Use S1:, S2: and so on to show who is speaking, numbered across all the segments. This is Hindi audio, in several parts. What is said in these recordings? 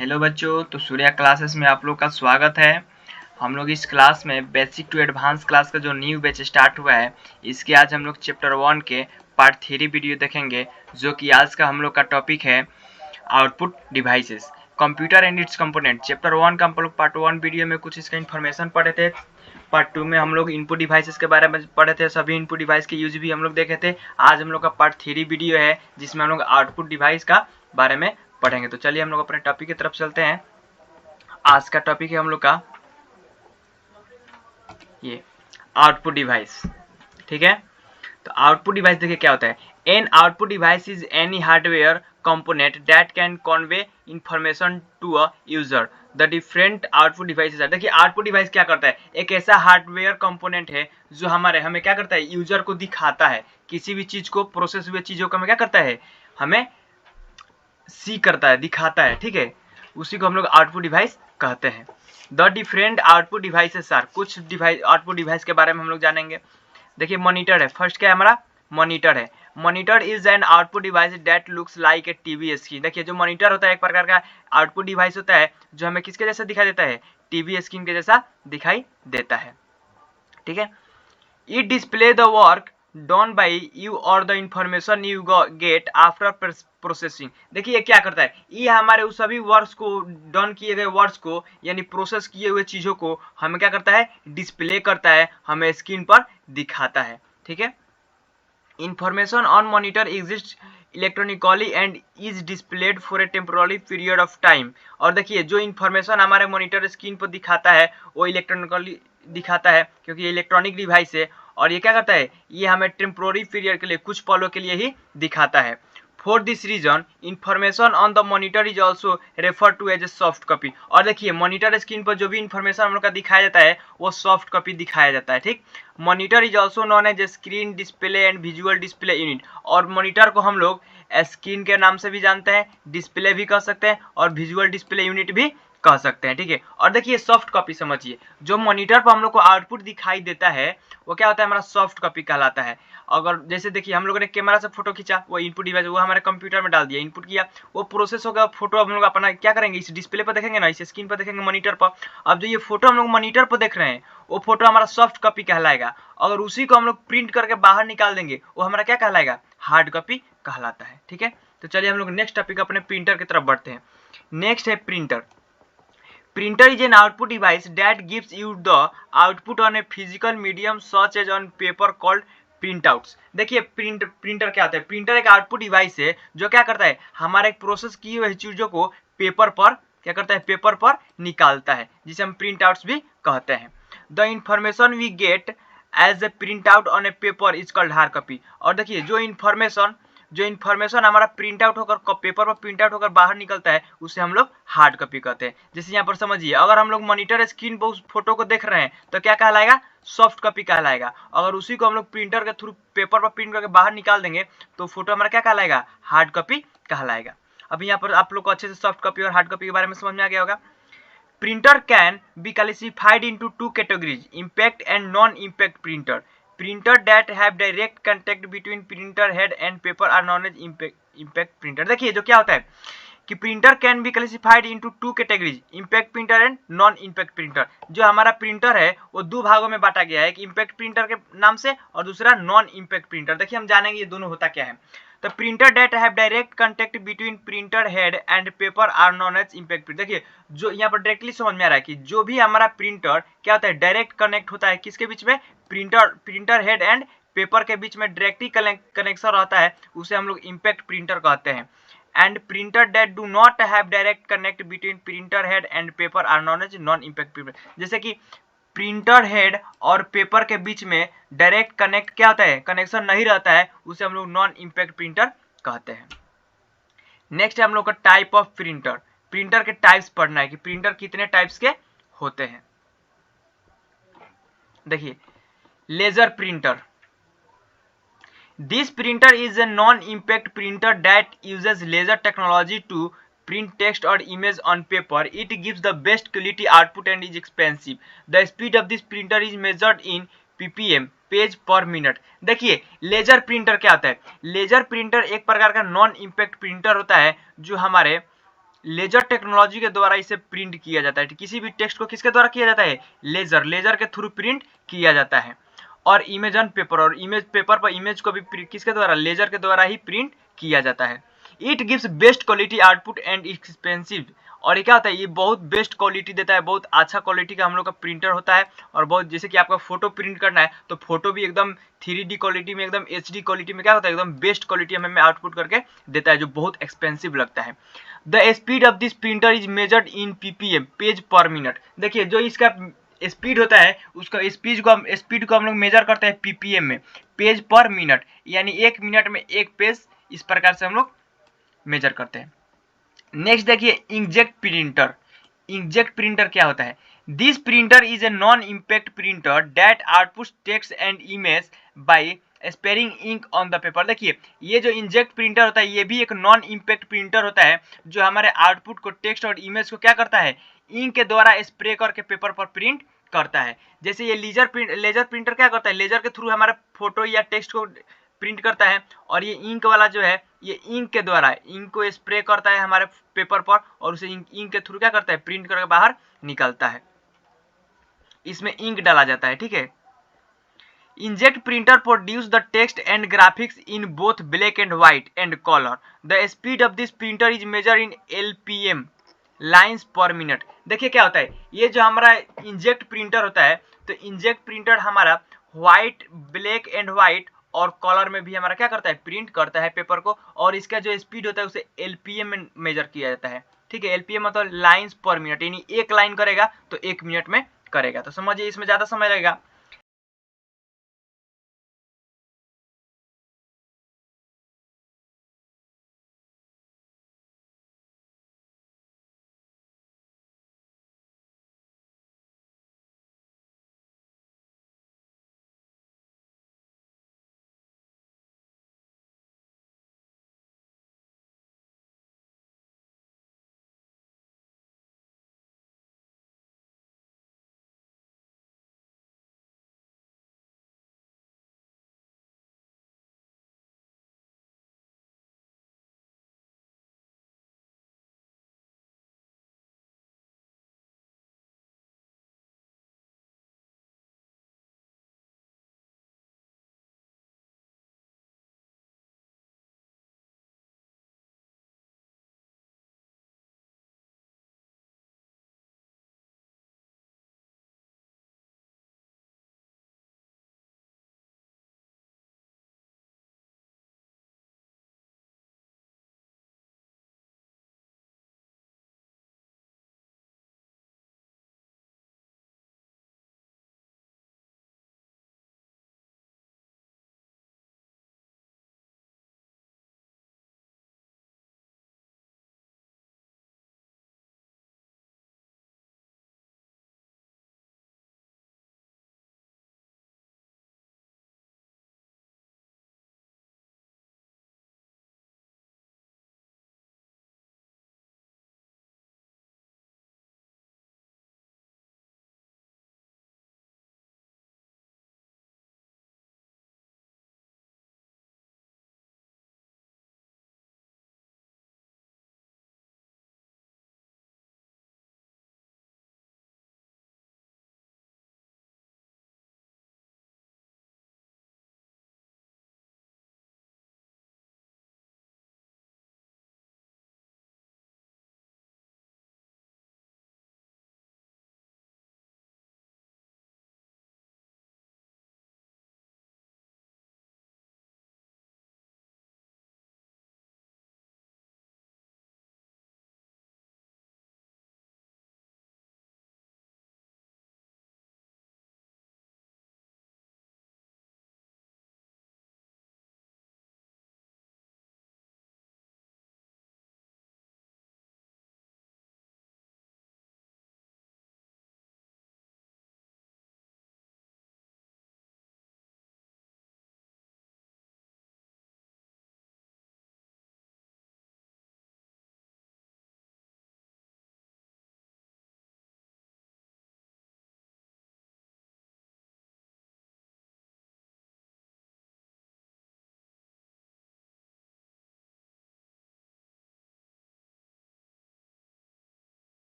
S1: हेलो बच्चों, तो सूर्या क्लासेस में आप लोग का स्वागत है। हम लोग इस क्लास में बेसिक टू एडवांस क्लास का जो न्यू बैच स्टार्ट हुआ है, इसके आज हम लोग चैप्टर 1 के पार्ट 3 वीडियो देखेंगे, जो कि आज का हम लोग का टॉपिक है output devices, computer and it's component. Chapter 1 का हम लोग पार्ट 1 वीडियो में कुछ इसका इन्फॉर्मेशन पढ़े थे। पार्ट 2 में हम लोग इनपुट डिवाइसेस के बारे में पढ़े थे, सभी इनपुट डिवाइस के यूज भी हम लोग देखे थे। आज हम लोग का पार्ट 3 वीडियो है, जिसमें हम लोग आउटपुट डिवाइस का बारे में पढ़ेंगे। तो चलिए हम लोग अपने टॉपिक की तरफ चलते हैं। आज का टॉपिक है हम लोग का ये आउटपुट डिवाइस, ठीक है। तो आउटपुट डिवाइस देखिए क्या होता है। An output device is any hardware component that can convey information to a user. The different output devices. देखिए आउटपुट डिवाइस क्या करता है, एक ऐसा हार्डवेयर कंपोनेंट है जो हमें क्या करता है, यूजर को दिखाता है, किसी भी चीज को, प्रोसेस हुए चीजों को हमें क्या करता है, हमें सी करता है, दिखाता है, ठीक है। उसी को हम लोग आउटपुट डिवाइस कहते हैं। The different output devices are, कुछ डिवाइस आउटपुट डिवाइस के बारे में हम लोग जानेंगे। देखिए मॉनिटर है, फर्स्ट क्या है हमारा, मॉनिटर है। Monitor is an output device that looks like a TV screen. देखिए जो मॉनिटर होता है एक प्रकार का आउटपुट डिवाइस होता है, जो हमें किसके जैसा दिखाई देता है, टीवी स्क्रीन के जैसा दिखाई देता है, ठीक है। It display the work done by you or the information you get after processing। देखिए ये क्या करता है, ये हमारे उस सभी वर्ड्स को, डन किए गए वर्ड्स को, यानी प्रोसेस किए हुए चीजों को हमें क्या करता है, डिस्प्ले करता है, हमें स्क्रीन पर दिखाता है, ठीक है। Information on monitor exists electronically and is displayed for a temporary period of time. और देखिए जो इन्फॉर्मेशन हमारे मॉनिटर स्क्रीन पर दिखाता है वो इलेक्ट्रॉनिकली दिखाता है, क्योंकि ये इलेक्ट्रॉनिक डिवाइस है। और ये क्या करता है, ये हमें टेम्पोररी पीरियड के लिए, कुछ पलों के लिए ही दिखाता है। For this reason information on the monitor is also refer to as a soft copy. और देखिए मॉनिटर स्क्रीन पर जो भी इन्फॉर्मेशन हम लोग का दिखाया जाता है वो सॉफ्ट कॉपी दिखाया जाता है, ठीक। Monitor is also known as a screen display and visual display unit. और मॉनिटर को हम लोग स्क्रीन के नाम से भी जानते हैं, डिस्प्ले भी कह सकते हैं, और विजुअल डिस्प्ले यूनिट भी कह सकते हैं, ठीक है। और देखिए सॉफ्ट कॉपी समझिए, जो मॉनिटर पर हम लोग को आउटपुट दिखाई देता है वो क्या होता है, हमारा सॉफ्ट कॉपी कहलाता है। अगर जैसे देखिए हम लोगों ने कैमरा से फोटो खींचा, वो इनपुट डिवाइस, वो हमारे कंप्यूटर में डाल दिया, इनपुट किया, वो प्रोसेस होगा, फोटो हम लोग अपना क्या करेंगे, इस डिस्प्ले पर देखेंगे ना, इस स्क्रीन पर देखेंगे, मॉनिटर पर। अब जो ये फोटो हम लोग मॉनिटर पर देख रहे हैं वो फोटो हमारा सॉफ्ट कॉपी कहलाएगा। अगर उसी को हम लोग प्रिंट करके बाहर निकाल देंगे वो हमारा क्या कहलाएगा, हार्ड कॉपी कहलाता है, ठीक है। तो चलिए हम लोग नेक्स्ट टॉपिक अपने प्रिंटर की तरफ बढ़ते हैं। नेक्स्ट है printer. Printer is an output device that gives you the output on a physical medium such as on paper called printouts। देखिए प्रिंटर क्या होता है, प्रिंटर एक आउटपुट डिवाइस है जो क्या करता है, हमारे एक प्रोसेस की हुई चीजों को पेपर पर क्या करता है, पेपर पर निकालता है, जिसे हम प्रिंट आउट्स भी कहते हैं। The information we get as a print out on a paper is called hard copy. और देखिए जो इन्फॉर्मेशन हमारा प्रिंट आउट होकर पेपर पर प्रिंट आउट होकर बाहर निकलता है उसे हम लोग हार्ड कॉपी कहते हैं। जैसे यहाँ पर समझिए, अगर हम लोग मॉनिटर स्क्रीन पर उस फोटो को देख रहे हैं तो क्या कहलाएगा, सॉफ्ट कॉपी कहलाएगा। अगर उसी को हम लोग प्रिंटर के थ्रू पेपर पर प्रिंट करके बाहर निकाल देंगे तो फोटो हमारा क्या कहलाएगा, हार्ड कॉपी कहलाएगा। अभी यहाँ पर आप लोग को अच्छे से सॉफ्ट कॉपी और हार्ड कॉपी के बारे में समझ में आ गया होगा। Printer can be classified into two categories, impact and non-impact printer. Printer that have direct contact between printer head and paper are known as impact printer। देखिए जो क्या होता है कि printer can be classified into two categories, impact printer and non impact printer. जो हमारा प्रिंटर है वो दो भागों में बांटा गया है, एक इम्पैक्ट प्रिंटर के नाम से और दूसरा नॉन इम्पैक्ट प्रिंटर। देखिए हम जानेंगे ये दोनों होता क्या है। तो printer that have direct contact between printer head and paper are known as impact printer. देखिए जो यहाँ पर डायरेक्टली समझ में आ रहा है कि जो भी हमारा प्रिंटर क्या होता है, डायरेक्ट कनेक्ट होता है किसके बीच में, प्रिंटर हेड एंड पेपर के बीच में डायरेक्टली कनेक्शन रहता है, उसे हम लोग इम्पैक्ट प्रिंटर कहते हैं। And printer that do not have direct connect between printer head and paper are known as non-impact printer। जैसे कि प्रिंटर हेड और पेपर के बीच में डायरेक्ट कनेक्ट क्या होता है, कनेक्शन नहीं रहता है, उसे हम लोग नॉन इम्पैक्ट प्रिंटर कहते हैं। नेक्स्ट है हम लोग का टाइप ऑफ प्रिंटर। प्रिंटर के टाइप्स पढ़ना है कि प्रिंटर कितने टाइप्स के होते हैं। देखिए laser printer, this printer is a non-impact printer that uses laser technology to print text or image on paper. It gives the best quality output and is expensive. The speed of this printer is measured in ppm, page पर मिनट। देखिए लेजर प्रिंटर क्या होता है, लेजर प्रिंटर एक प्रकार का नॉन इम्पैक्ट प्रिंटर होता है जो हमारे लेजर टेक्नोलॉजी के द्वारा इसे प्रिंट किया जाता है। किसी भी टेक्स्ट को किसके द्वारा किया जाता है? लेजर के थ्रू प्रिंट किया जाता है। और इमेज ऑन पेपर, और इमेज पेपर पर इमेज को भी किसके द्वारा? लेजर के द्वारा ही प्रिंट किया जाता है। It gives best quality output and expensive, और ये क्या होता है? ये बहुत बेस्ट क्वालिटी देता है, बहुत अच्छा क्वालिटी का हम लोग का प्रिंटर होता है। और बहुत, जैसे कि आपका फोटो प्रिंट करना है तो फोटो भी एकदम 3D क्वालिटी में, एकदम HD क्वालिटी में क्या होता है? एकदम बेस्ट क्वालिटी हमें आउटपुट करके देता है, जो बहुत एक्सपेंसिव लगता है। The speed of this printer is measured in PPM, page पर मिनट। देखिए जो इसका स्पीड होता है, उसका स्पीड को हम लोग मेजर करते हैं PPM में, पेज पर मिनट, यानी 1 मिनट में 1 पेज, इस प्रकार से हम लोग मेजर करते हैं। नेक्स्ट देखिए इंकजेट प्रिंटर। इंकजेट प्रिंटर क्या होता है? This printer is a non impact printer that outputs text and image by spraying ink on the paper. देखिए ये जो इंजेक्ट प्रिंटर होता है, ये भी एक नॉन इम्पैक्ट प्रिंटर होता है, जो हमारे आउटपुट को, टेक्स्ट और इमेज को क्या करता है? इंक के द्वारा स्प्रे करके पेपर पर प्रिंट करता है। जैसे ये लेजर प्रिंटर क्या करता है? लेजर के थ्रू हमारे फोटो या टेक्स्ट को प्रिंट करता है, और ये इंक वाला जो है, ये इंक के द्वारा इंक को स्प्रे करता है हमारे पेपर पर, और उसे इंक के थ्रू क्या करता है? प्रिंट करके बाहर निकलता है, इसमें इंक डाला जाता है। ठीक है। Inkjet printer produce the text and graphics in both black and white and colour. The speed of this printer is measure in LPM, lines per minute. देखिए क्या होता है, ये जो हमारा इंजेक्ट प्रिंटर होता है, तो इंजेक्ट प्रिंटर हमारा व्हाइट, ब्लैक एंड व्हाइट और कलर में भी हमारा क्या करता है? प्रिंट करता है पेपर को, और इसका जो स्पीड होता है उसे LPM में मेजर किया जाता है। ठीक है। LPM मतलब लाइन्स पर मिनट, यानी एक लाइन करेगा तो 1 मिनट में करेगा। तो समझिए इसमें ज्यादा समय लगेगा।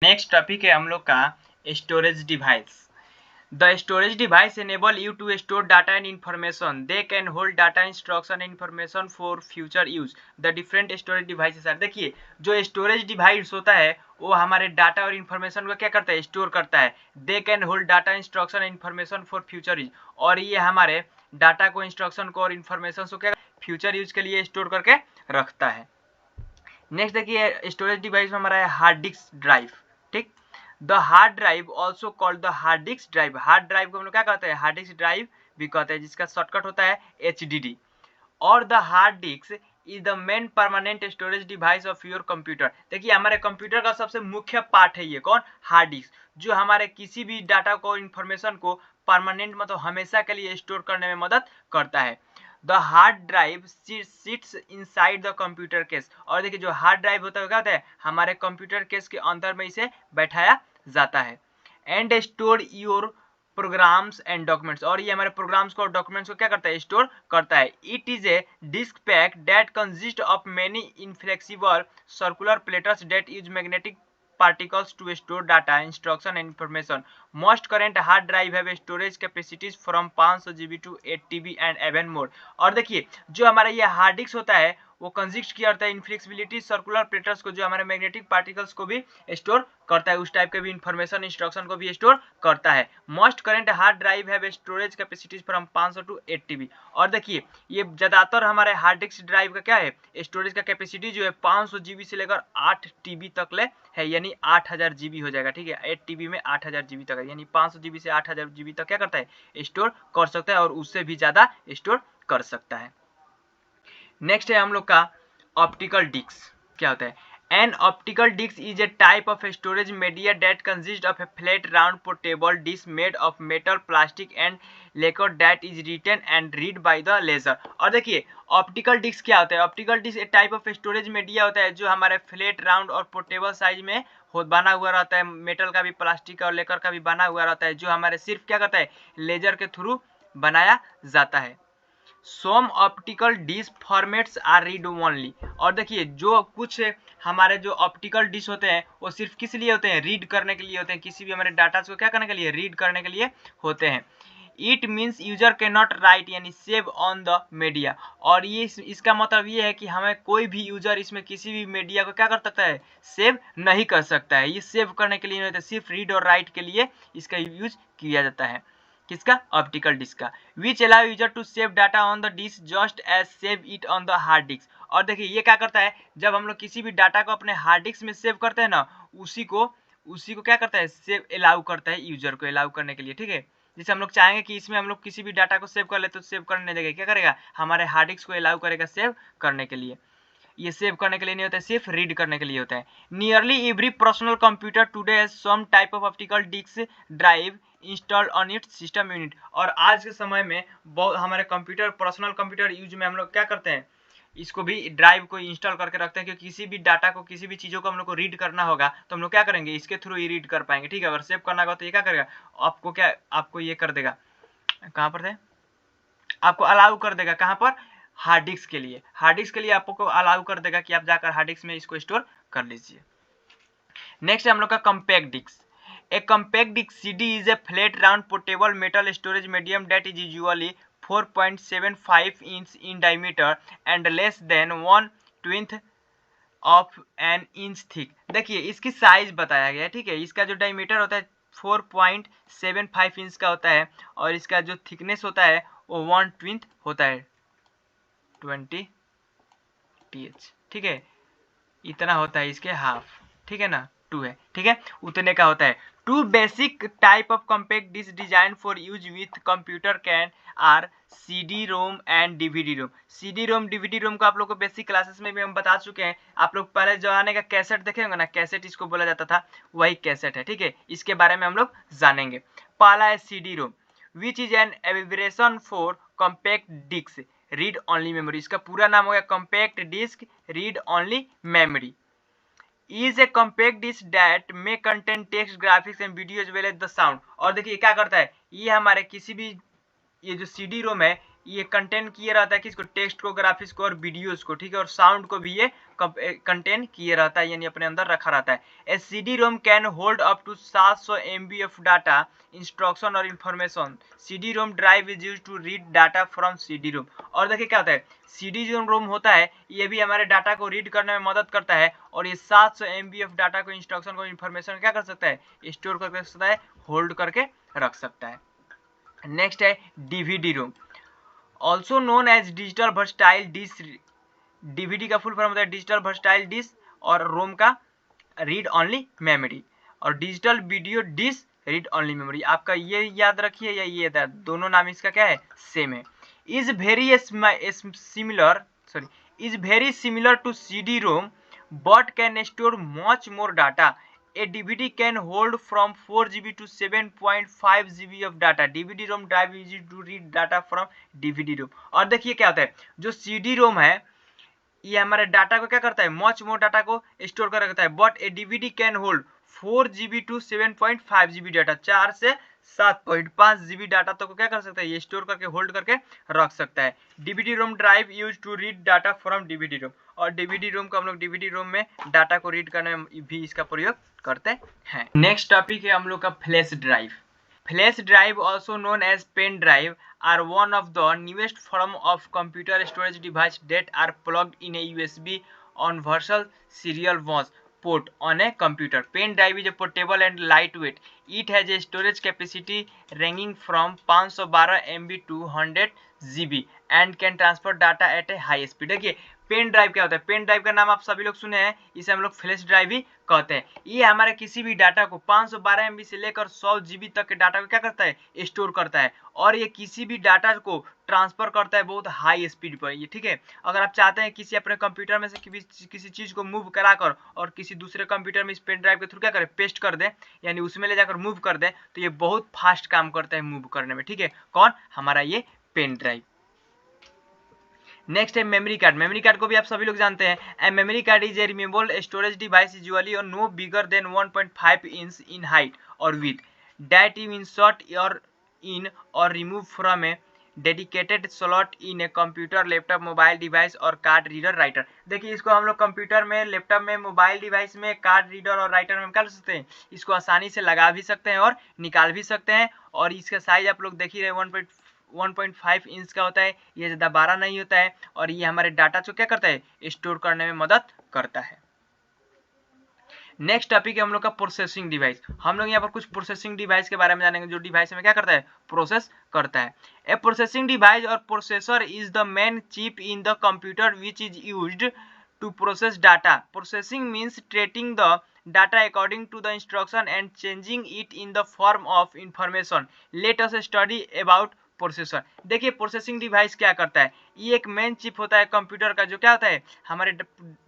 S1: नेक्स्ट टॉपिक है हम लोग का storage device. The storage device enable you to store data and information. They can hold data, instruction and information for future use. The different storage devices are, देखिए जो स्टोरेज डिवाइस होता है वो हमारे डाटा और इन्फॉर्मेशन को क्या करता है, स्टोर करता है। They can hold data, instruction, information for future use, और ये हमारे डाटा को, इंस्ट्रक्शन को और इन्फॉर्मेशन को क्या फ्यूचर यूज के लिए स्टोर करके रखता है। नेक्स्ट देखिए स्टोरेज डिवाइस में हमारा है हार्ड डिस्क ड्राइव। ठीक, the hard drive also called the hard disk drive. Hard drive को हम लोग क्या कहते हैं, हार्ड डिस्क ड्राइव भी कहते हैं, जिसका शॉर्टकट होता है HDD। और the hard disc is the main permanent storage device of your computer. देखिए हमारे कंप्यूटर का सबसे मुख्य पार्ट है ये कौन, हार्ड डिस्क, जो हमारे किसी भी डाटा को, इन्फॉर्मेशन को परमानेंट मतलब हमेशा के लिए स्टोर करने में मदद करता है। The hard drive sits inside the computer case. और देखिए जो हार्ड ड्राइव होता है क्या होता है, हमारे कंप्यूटर केस के अंदर में इसे बैठाया जाता है। And store your programs and documents, और ये हमारे प्रोग्राम्स को और डॉक्यूमेंट्स को क्या करता है, स्टोर करता है। It is a disk pack that consist of many inflexible circular plates that use magnetic particles to store data, instruction and information. Most current hard drive have storage capacities from 500 GB to 8 TB and even more. और देखिए जो हमारा ये हार्ड डिस्क होता है वो कंसिस्ट किया जाता है इनफ्लेक्सिबिलिटी सर्कुलर प्लेटर्स को, जो हमारे मैग्नेटिक पार्टिकल्स को भी स्टोर करता है, उस टाइप के भी इंफॉर्मेशन, इंस्ट्रक्शन को भी स्टोर करता है। Most current hard drive have storage capacities from 500 to 8 TB। और देखिए ये ज़्यादातर हमारे हार्ड डिस्क ड्राइव का क्या है, स्टोरेज का कैपेसिटी जो है 500 GB से लेकर 8 TB तक ले है, यानी 8000 GB हो जाएगा। ठीक है, 8 TB में 8000 GB तक है, यानी 500 GB से 8000 GB तक क्या करता है, स्टोर कर सकता है, और उससे भी ज़्यादा स्टोर कर सकता है। नेक्स्ट है हम लोग का ऑप्टिकल डिस्क। क्या होता है, an optical disc is a type of storage media that consist of a flat round portable disc made of metal, plastic and lacquer that is written and read by the laser. और देखिए ऑप्टिकल डिस्क क्या होता है, ऑप्टिकल डिस्क एक टाइप ऑफ स्टोरेज मीडिया होता है जो हमारे फ्लैट राउंड और पोर्टेबल साइज में बना हुआ रहता है, मेटल का भी, प्लास्टिक का और लेकर का भी बना हुआ रहता है, जो हमारे सिर्फ क्या करता है, लेजर के थ्रू बनाया जाता है। Some optical disk formats are read only. और देखिए जो कुछ हमारे जो ऑप्टिकल डिस्क होते हैं वो सिर्फ किस लिए होते हैं, रीड करने के लिए होते हैं, किसी भी हमारे डाटा को क्या करने के लिए, रीड करने के लिए होते हैं। It means user can not right यानी सेव ऑन द मीडिया। और ये इसका मतलब ये है कि हमें कोई भी यूजर इसमें किसी भी मीडिया को क्या कर सकता है, सेव नहीं कर सकता है। ये सेव करने के लिए नहीं होता, सिर्फ रीड और राइट के लिए इसका यूज किया जाता है। किसका, ऑप्टिकल डिस्क का। Which allow user to save data on the disk just as save it on the hard disk. और देखिए ये क्या करता है, जब हम लोग किसी भी डाटा को अपने हार्ड डिस्क में सेव करते हैं ना, उसी को क्या करता है, सेव अलाउ करता है यूजर को, अलाउ करने के लिए। ठीक है, जैसे हम लोग चाहेंगे कि इसमें हम लोग किसी भी डाटा को सेव कर ले, तो सेव करने देगा, क्या करेगा, हमारे हार्ड डिस्क को अलाउ करेगा सेव करने के लिए। ये सेव करने के लिए नहीं होता है, सिर्फ रीड करने के लिए होता है। Nearly every personal computer today has some type of optical disk drive install on its system unit. और आज के समय में बहुत हमारे कंप्यूटर, पर्सनल कंप्यूटर यूज में हम लोग क्या करते हैं, इसको भी ड्राइव को इंस्टॉल करके रखते हैं, क्योंकि किसी भी डाटा को, किसी भी चीज़ों को हम लोग को रीड करना होगा तो हम लोग क्या करेंगे, इसके थ्रू ही रीड कर पाएंगे। ठीक है, अगर सेव करना होगा तो ये क्या करेगा, आपको ये कर देगा, कहाँ पर थे, आपको अलाउ कर देगा, कहाँ पर, हार्ड डिस्क के लिए। हार्ड डिस्क के लिए आपको अलाउ कर देगा कि आप जाकर हार्ड डिस्क में इसको स्टोर कर लीजिए। नेक्स्ट है हम लोग का compact disk. A compact disk CD is a flat round portable metal storage medium that is usually 4.75 inch in diameter and less than 1/20 of an inch thick. देखिए इसकी साइज बताया गया है। ठीक है, इसका जो डायमीटर होता है 4.75 इंच का होता है, और इसका जो थिकनेस होता है वो 1/20 होता है, 20 TH। ठीक है, इतना होता है इसके हाफ। ठीक है ना, 2 है। ठीक है, उतने का होता है। 2 basic type of compact disk design for use with computer can are CD ROM and DVD ROM. CD ROM, DVD ROM को आप लोग को बेसिक क्लासेस में भी हम बता चुके हैं। आप लोग पहले जमाने का कैसेट देखे होंगे ना, कैसेट इसको बोला जाता था, वही कैसेट है। ठीक है, इसके बारे में हम लोग जानेंगे। पहला है CD ROM which is an abbreviation for compact disc read only memory. इसका पूरा नाम हो गया compact disc read only memory. Is a compact disc that में contain text, graphics and video as well as the sound. और देखिए क्या करता है, ये हमारे किसी भी, ये जो CD रोम है ये कंटेन किए रहता है किसको, टेक्स्ट को, ग्राफिक्स को और वीडियोस को, ठीक है, और साउंड को भी ये कंटेन किए रहता है, यानी अपने अंदर रखा रहता है। A CD ROM can hold up to 700 MB of data, instruction और information. CD ROM drive is use to read data from CD ROM. और देखिए क्या होता है, CD जो रोम होता है ये भी हमारे डाटा को रीड करने में मदद करता है, और ये 700 MB ऑफ डाटा को, इंस्ट्रक्शन को, इन्फॉर्मेशन क्या कर सकता है, स्टोर करके सकता है, होल्ड करके रख सकता है। नेक्स्ट है DVD ROM, also known as digital versatile disc. DVD का फुल फॉर्म होता है डिजिटल वर्सटाइल डिस्क, और रोम का रीड ओनली मेमोरी, और digital video disc read only memory. आपका ये याद रखिए या ये याद, दोनों नाम इसका क्या है, सेम है। Is very similar to CD ROM but can store much more data. A DVD can hold from 4 GB to 7.5 GB of data. DVD ROM drive is used to read data from DVD ROM. और देखिए क्या होता है, जो CD ROM है ये हमारे डाटा को क्या करता है, मच मोर डाटा को स्टोर कर रखता है, but a DVD can hold 4 GB to 7.5 GB data, 4 से 7.5 GB डाटा तो क्या कर सकता है, ये स्टोर करके होल्ड करके रख सकता है। DVD ROM drive use to read data from DVD ROM, और DVD रोम को हम लोग DVD रोम में डाटा को रीड करने में भी इसका प्रयोग करते हैं। नेक्स्ट टॉपिक है हम लोग का flash drive. Flash drive, also known as pen drive, are one of the newest form of computer storage device that are plugged in a USB universal serial bus port on a computer. Pen drive is a portable and lightweight. It has a storage capacity ranging from 512 MB to 100 GB and can transfer data at a high speed. देखिए पेन ड्राइव क्या होता है, पेन ड्राइव का नाम आप सभी लोग सुने हैं, इसे हम लोग फ्लैश ड्राइव भी कहते हैं। ये हमारे किसी भी डाटा को 512 MB से लेकर 100 GB तक के डाटा को क्या करता है, स्टोर करता है, और ये किसी भी डाटा को ट्रांसफर करता है बहुत हाई स्पीड पर, ये ठीक है। अगर आप चाहते हैं किसी अपने कंप्यूटर में से किसी चीज को मूव कराकर और किसी दूसरे कंप्यूटर में इस पेन ड्राइव के थ्रू क्या करें, पेस्ट कर दें, यानी उसमें ले जाकर मूव कर दें, तो ये बहुत फास्ट काम करता है मूव करने में, ठीक है। कौन, हमारा ये पेन ड्राइव। नेक्स्ट है मेमोरी कार्ड। मेमोरी कार्ड को भी आप सभी लोग जानते हैं। A memory card is a removable storage device usually और no bigger than 1.5 inch in height और विथ, दैट यू इंसर्ट और इन और remove from a dedicated slot in a computer, laptop, mobile device और कार्ड रीडर राइटर। देखिए इसको हम लोग कंप्यूटर में, लैपटॉप में, मोबाइल डिवाइस में, कार्ड रीडर और राइटर में कर सकते हैं। इसको आसानी से लगा भी सकते हैं और निकाल भी सकते हैं, और इसका साइज आप लोग देख ही रहे 1.5 इंच का होता है, ये ज़्यादा बड़ा नहीं होता है, और ये हमारे डाटा को क्या करता है, स्टोर करने में मदद करता है। नेक्स्ट टॉपिक है हम लोग का प्रोसेसिंग डिवाइस। हम लोग यहाँ पर कुछ प्रोसेसिंग डिवाइस के बारे में जानेंगे, जो डिवाइस में क्या करता है, प्रोसेस करता है। ए प्रोसेसिंग डिवाइस और processor is the main chip in the computer which is used to process data. Processing means treating the data according to the instruction and changing it in the form of information. Let us study about processor. देखिए प्रोसेसिंग डिवाइस क्या करता है, ये एक मेन चिप होता है कंप्यूटर का, जो क्या होता है, हमारे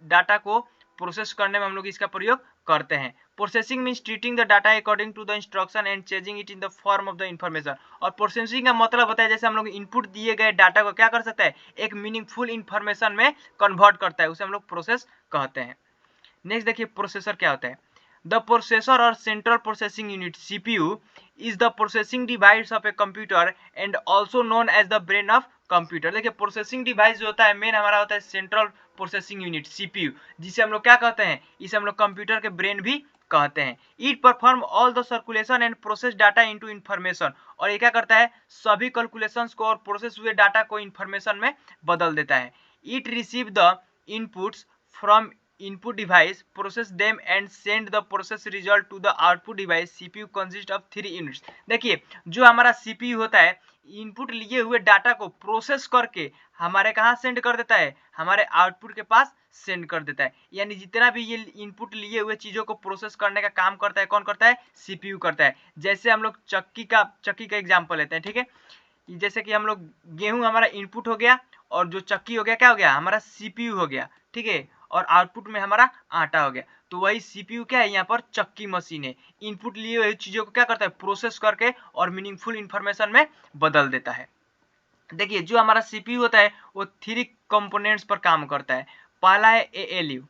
S1: डाटा को प्रोसेस करने में हम लोग इसका प्रयोग करते हैं। Processing means treating the data according to the instruction and changing it in the form of the information. और प्रोसेसिंग का मतलब होता है जैसे हम लोग इनपुट दिए गए डाटा को क्या कर सकता है, एक मीनिंगफुल इंफॉर्मेशन में कन्वर्ट करता है, उसे हम लोग प्रोसेस कहते हैं। नेक्स्ट देखिए प्रोसेसर क्या होता है। The processor or central processing unit CPU is the processing device of a computer and also known as the brain of computer। देखिए प्रोसेसिंग डिवाइस जो होता है मेन हमारा होता है सेंट्रल प्रोसेसिंग यूनिट CPU, जिसे हम लोग क्या कहते हैं, इसे हम लोग कंप्यूटर के ब्रेन भी कहते हैं। It perform all the circulation and process data into information, और ये क्या करता है, सभी कैलकुलेशंस को और प्रोसेस हुए डाटा को इंफॉर्मेशन में बदल देता है। It receive the inputs from input device, process them and send the process result to the output device. CPU consist of 3 units। देखिए जो हमारा CPU होता है, इनपुट लिए हुए डाटा को प्रोसेस करके हमारे कहाँ सेंड कर देता है, हमारे आउटपुट के पास सेंड कर देता है। यानी जितना भी ये इनपुट लिए हुए चीज़ों को प्रोसेस करने का काम करता है, कौन करता है, CPU करता है। जैसे हम लोग चक्की का एग्जाम्पल लेते हैं, ठीक है। जैसे कि हम लोग गेहूँ हमारा इनपुट हो गया, और जो चक्की हो गया क्या हो गया, हमारा CPU हो गया, ठीक है, और आउटपुट में हमारा आटा हो गया। तो वही CPU क्या है, यहाँ पर चक्की मशीन है, इनपुट लिए हुए चीज़ों को क्या करता है, प्रोसेस करके और मीनिंगफुल इंफॉर्मेशन में बदल देता है। देखिए जो हमारा CPU होता है वो 3 कंपोनेंट्स पर काम करता है। पहला है ALU,